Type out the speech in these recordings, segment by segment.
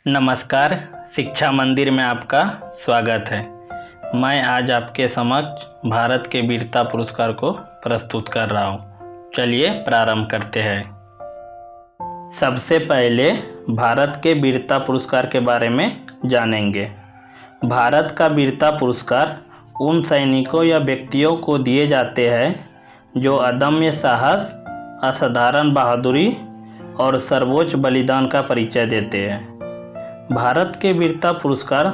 नमस्कार, शिक्षा मंदिर में आपका स्वागत है। मैं आज आपके समक्ष भारत के वीरता पुरस्कार को प्रस्तुत कर रहा हूँ। चलिए प्रारंभ करते हैं। सबसे पहले भारत के वीरता पुरस्कार के बारे में जानेंगे। भारत का वीरता पुरस्कार उन सैनिकों या व्यक्तियों को दिए जाते हैं जो अदम्य साहस, असाधारण बहादुरी और सर्वोच्च बलिदान का परिचय देते हैं। भारत के वीरता पुरस्कार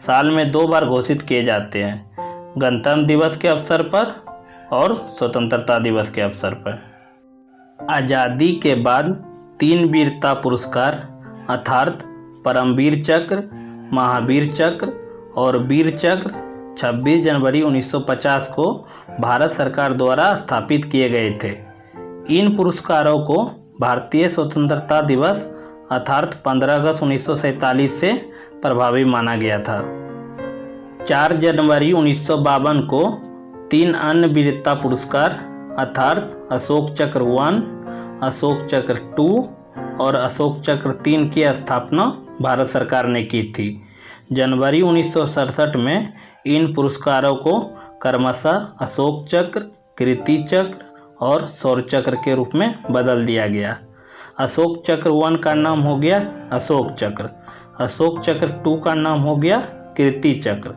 साल में 2 बार घोषित किए जाते हैं, गणतंत्र दिवस के अवसर पर और स्वतंत्रता दिवस के अवसर पर। आज़ादी के बाद 3 वीरता पुरस्कार अर्थात परमवीर चक्र, महावीर चक्र और वीर चक्र 26 जनवरी 1950 को भारत सरकार द्वारा स्थापित किए गए थे। इन पुरस्कारों को भारतीय स्वतंत्रता दिवस अर्थात 15 अगस्त 1947 से प्रभावी माना गया था। 4 जनवरी 1952 को 3 अन्य वीरता पुरस्कार अर्थात अशोक चक्र 1, अशोक चक्र 2 और अशोक चक्र 3 की स्थापना भारत सरकार ने की थी। जनवरी 1967 में इन पुरस्कारों को क्रमशः अशोक चक्र, कीर्ति चक्र और शौर्य चक्र के रूप में बदल दिया गया। अशोक चक्र 1 का नाम हो गया अशोक चक्र, अशोक चक्र 2 का नाम हो गया कीर्ति चक्र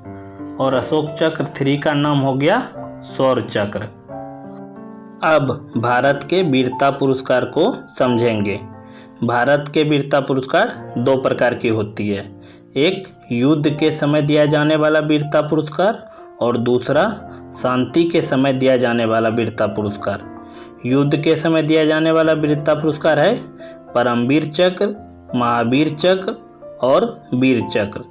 और अशोक चक्र 3 का नाम हो गया शौर्य चक्र। अब भारत के वीरता पुरस्कार को समझेंगे। भारत के वीरता पुरस्कार 2 प्रकार की होती है, एक युद्ध के समय दिया जाने वाला वीरता पुरस्कार और दूसरा शांति के समय दिया जाने वाला वीरता पुरस्कार। युद्ध के समय दिया जाने वाला वीरता पुरस्कार है परमवीर चक्र, महावीर चक्र और वीर चक्र।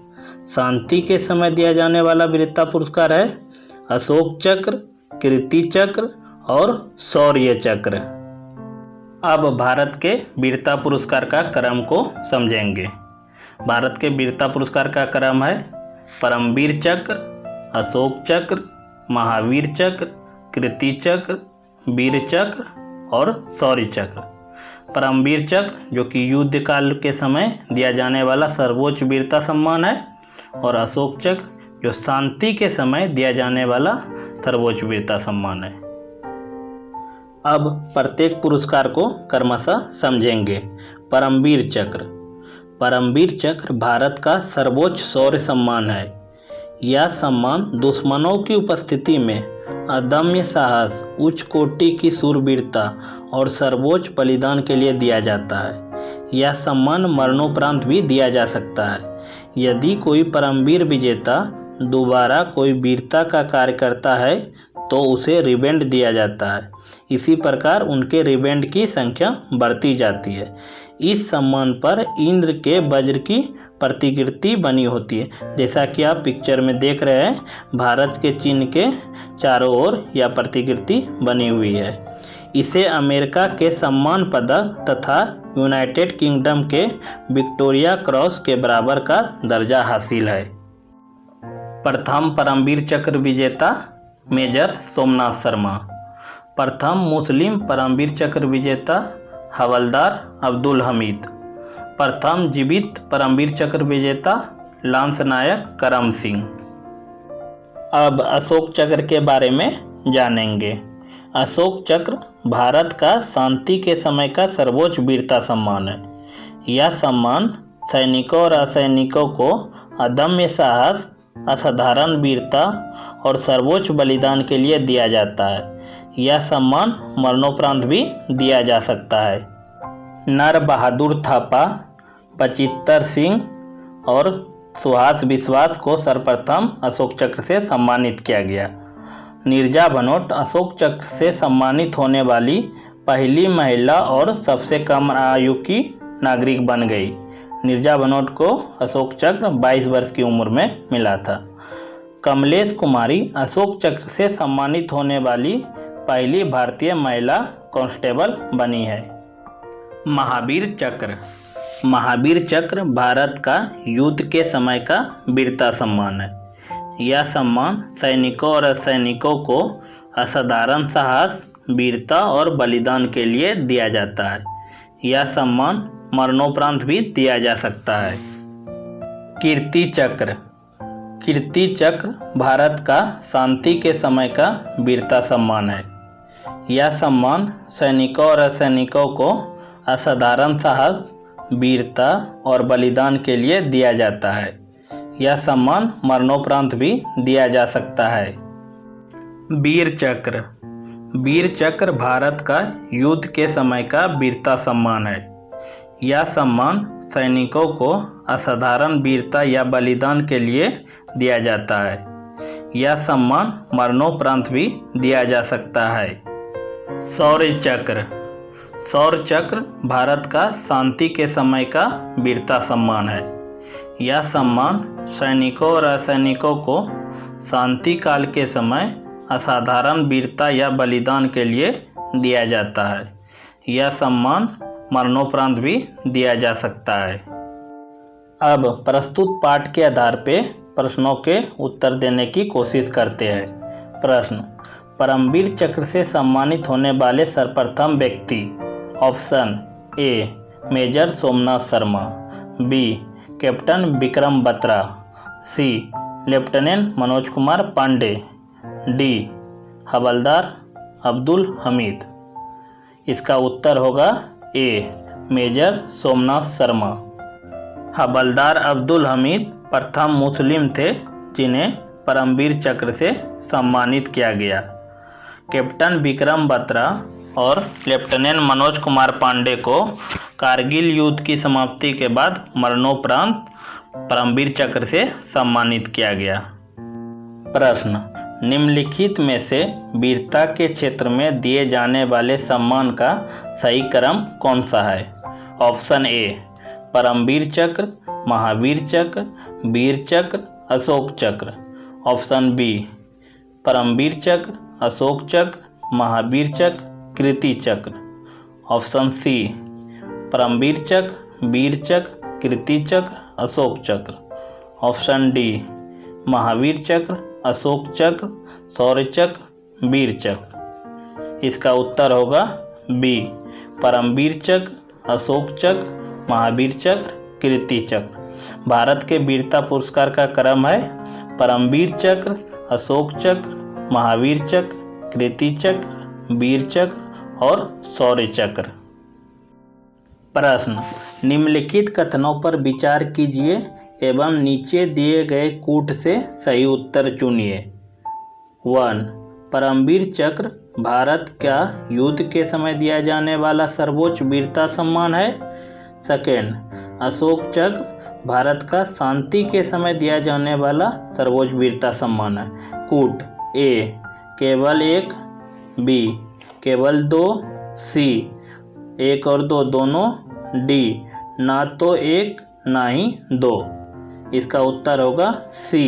शांति के समय दिया जाने वाला वीरता पुरस्कार है अशोक चक्र, कीर्ति चक्र और शौर्य चक्र। अब भारत के वीरता पुरस्कार का क्रम को समझेंगे। भारत के वीरता पुरस्कार का क्रम है परमवीर चक्र, अशोक चक्र, महावीर चक्र, कीर्ति चक्र, वीर चक्र और शौर्य चक्र। परमवीर चक्र जो कि युद्ध काल के समय दिया जाने वाला सर्वोच्च वीरता सम्मान है और अशोक चक्र जो शांति के समय दिया जाने वाला सर्वोच्च वीरता सम्मान है। अब प्रत्येक पुरस्कार को क्रमशः समझेंगे। परमवीर चक्र। परमवीर चक्र भारत का सर्वोच्च शौर्य सम्मान है। यह सम्मान दुश्मनों की उपस्थिति में अदम्य साहस, उच्च कोटि की शूरवीरता और सर्वोच्च बलिदान के लिए दिया जाता है। यह सम्मान मरणोपरांत भी दिया जा सकता है। यदि कोई परमवीर विजेता दोबारा कोई वीरता का कार्य करता है तो उसे रिबेंड दिया जाता है। इसी प्रकार उनके रिबेंड की संख्या बढ़ती जाती है। इस सम्मान पर इंद्र के वज्र की प्रतिकृति बनी होती है। जैसा कि आप पिक्चर में देख रहे हैं, भारत के चिन्ह के चारों ओर यह प्रतिकृति बनी हुई है। इसे अमेरिका के सम्मान पदक तथा यूनाइटेड किंगडम के विक्टोरिया क्रॉस के बराबर का दर्जा हासिल है। प्रथम परमवीर चक्र विजेता मेजर सोमनाथ शर्मा। प्रथम मुस्लिम परमवीर चक्र विजेता हवलदार अब्दुल हमीद। प्रथम जीवित परमवीर चक्र विजेता लांस नायक करम सिंह। अब अशोक चक्र के बारे में जानेंगे। अशोक चक्र भारत का शांति के समय का सर्वोच्च वीरता सम्मान है। यह सम्मान सैनिकों और असैनिकों को अदम्य साहस, असाधारण वीरता और सर्वोच्च बलिदान के लिए दिया जाता है। यह सम्मान मरणोपरांत भी दिया जा सकता है। नर बहादुर थापा, बचित्तर सिंह और सुहास विश्वास को सर्वप्रथम अशोक चक्र से सम्मानित किया गया। नीरजा भनोट अशोक चक्र से सम्मानित होने वाली पहली महिला और सबसे कम आयु की नागरिक बन गई। नीरजा भनोट को अशोक चक्र 22 वर्ष की उम्र में मिला था। कमलेश कुमारी अशोक चक्र से सम्मानित होने वाली पहली भारतीय महिला कांस्टेबल बनी है। महावीर चक्र। महावीर चक्र भारत का युद्ध के समय का वीरता सम्मान है। यह सम्मान सैनिकों और असैनिकों को असाधारण साहस, वीरता और बलिदान के लिए दिया जाता है। यह सम्मान मरणोपरांत भी दिया जा सकता है। कीर्ति चक्र। कीर्ति चक्र भारत का शांति के समय का वीरता सम्मान है। यह सम्मान सैनिकों और असैनिकों को असाधारण साहस, वीरता और बलिदान के लिए दिया जाता है। यह सम्मान मरणोपरांत भी दिया जा सकता है। वीर चक्र। वीर चक्र भारत का युद्ध के समय का वीरता सम्मान है। यह सम्मान सैनिकों को असाधारण वीरता या बलिदान के लिए दिया जाता है। यह सम्मान मरणोपरांत भी दिया जा सकता है। शौर्य चक्र। शौर्य चक्र भारत का शांति के समय का वीरता सम्मान है। यह सम्मान सैनिकों और असैनिकों को शांति काल के समय असाधारण वीरता या बलिदान के लिए दिया जाता है। यह सम्मान मरणोपरांत भी दिया जा सकता है। अब प्रस्तुत पाठ के आधार पर प्रश्नों के उत्तर देने की कोशिश करते हैं। प्रश्न: परमवीर चक्र से सम्मानित होने वाले सर्वप्रथम व्यक्ति। Option A major Somnath Sharma, B captain Vikram Batra, C lieutenant Manoj Kumar Pandey, D havildar Abdul Hamid. इसका उत्तर होगा ए मेजर सोमनाथ शर्मा। हवलदार अब्दुल हमीद प्रथम मुस्लिम थे जिन्हें परमवीर चक्र से सम्मानित किया गया। कैप्टन विक्रम बत्रा और लेफ्टिनेंट मनोज कुमार पांडे को कारगिल युद्ध की समाप्ति के बाद मरणोपरांत परमवीर चक्र से सम्मानित किया गया। प्रश्न: निम्नलिखित में से वीरता के क्षेत्र में दिए जाने वाले सम्मान का सही क्रम कौन सा है? ऑप्शन ए परमवीर चक्र, महावीर चक्र, वीर चक्र, अशोक चक्र। ऑप्शन बी परमवीर चक्र, अशोक चक्र, महावीर चक्र, कीर्ति चक्र। ऑप्शन सी परमवीर चक्र, वीर चक्र, कीर्ति चक्र, अशोक चक्र। ऑप्शन डी महावीर चक्र, अशोक चक्र, शौर्य चक्र, वीर चक्र। इसका उत्तर होगा बी परमवीर चक्र, अशोक चक्र, महावीर चक्र, कीर्ति चक्र। भारत के वीरता पुरस्कार का क्रम है परमवीर चक्र, अशोक चक्र, महावीर चक्र, कीर्ति चक्र, वीर चक्र और शौर्य चक्र। प्रश्न: निम्नलिखित कथनों पर विचार कीजिए एवं नीचे दिए गए कूट से सही उत्तर चुनिए। 1. परमवीर चक्र भारत का युद्ध के समय दिया जाने वाला सर्वोच्च वीरता सम्मान है। 2. अशोक चक्र भारत का शांति के समय दिया जाने वाला सर्वोच्च वीरता सम्मान है। कूट: ए केवल 1, बी केवल 2, सी 1 और 2 दोनों, डी ना तो 1 ना ही 2। इसका उत्तर होगा सी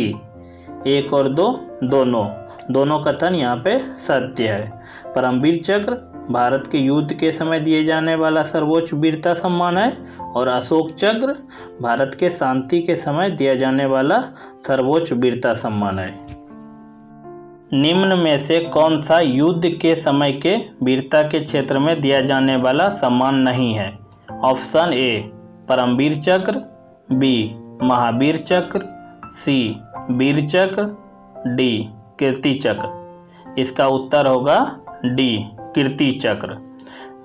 1 और 2 दोनों कथन यहाँ पे सत्य है। परमवीर चक्र भारत के युद्ध के समय दिए जाने वाला सर्वोच्च वीरता सम्मान है और अशोक चक्र भारत के शांति के समय दिया जाने वाला सर्वोच्च वीरता सम्मान है। निम्न में से कौन सा युद्ध के समय के वीरता के क्षेत्र में दिया जाने वाला सम्मान नहीं है? ऑप्शन ए परमवीर चक्र, बी महावीर चक्र, सी वीर चक्र, डी कीर्ति चक्र। इसका उत्तर होगा डी कीर्ति चक्र।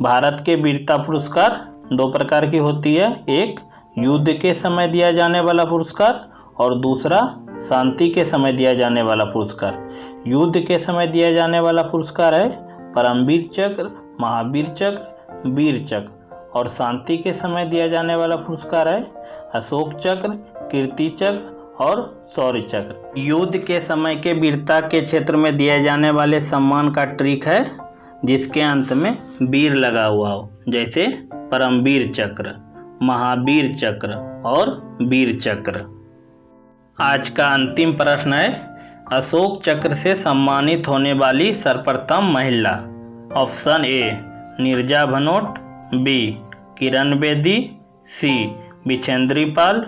भारत के वीरता पुरस्कार 2 प्रकार की होती है, एक युद्ध के समय दिया जाने वाला पुरस्कार और दूसरा शांति के समय दिया जाने वाला पुरस्कार। युद्ध के समय दिया जाने वाला पुरस्कार है परमवीर चक्र, महावीर चक्र, वीर चक्र और शांति के समय दिया जाने वाला पुरस्कार है अशोक चक्र, कीर्ति चक्र और शौर्य चक्र। युद्ध के समय के वीरता के क्षेत्र में दिए जाने वाले सम्मान का ट्रिक है जिसके अंत में वीर लगा हुआ हो, जैसे परमवीर चक्र, महावीर चक्र और वीर चक्र। आज का अंतिम प्रश्न है अशोक चक्र से सम्मानित होने वाली सर्वप्रथम महिला। Option A Neerja Bhanot, B Kiran Bedi, C Bachendri Pal,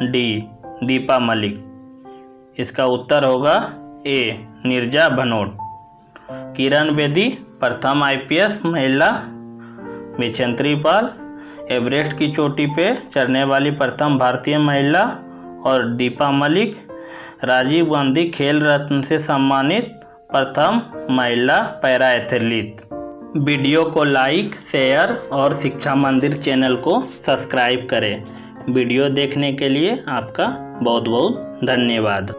D Deepa Malik. इसका उत्तर होगा ए नीरजा भनोट। किरण बेदी प्रथम IPS महिला, बिछेंद्री पाल एवरेस्ट की चोटी पे चढ़ने वाली प्रथम भारतीय महिला और दीपा मलिक राजीव गांधी खेल रत्न से सम्मानित प्रथम महिला पैरा एथलीट। वीडियो को लाइक, शेयर और शिक्षा मंदिर चैनल को सब्सक्राइब करें। वीडियो देखने के लिए आपका बहुत बहुत धन्यवाद।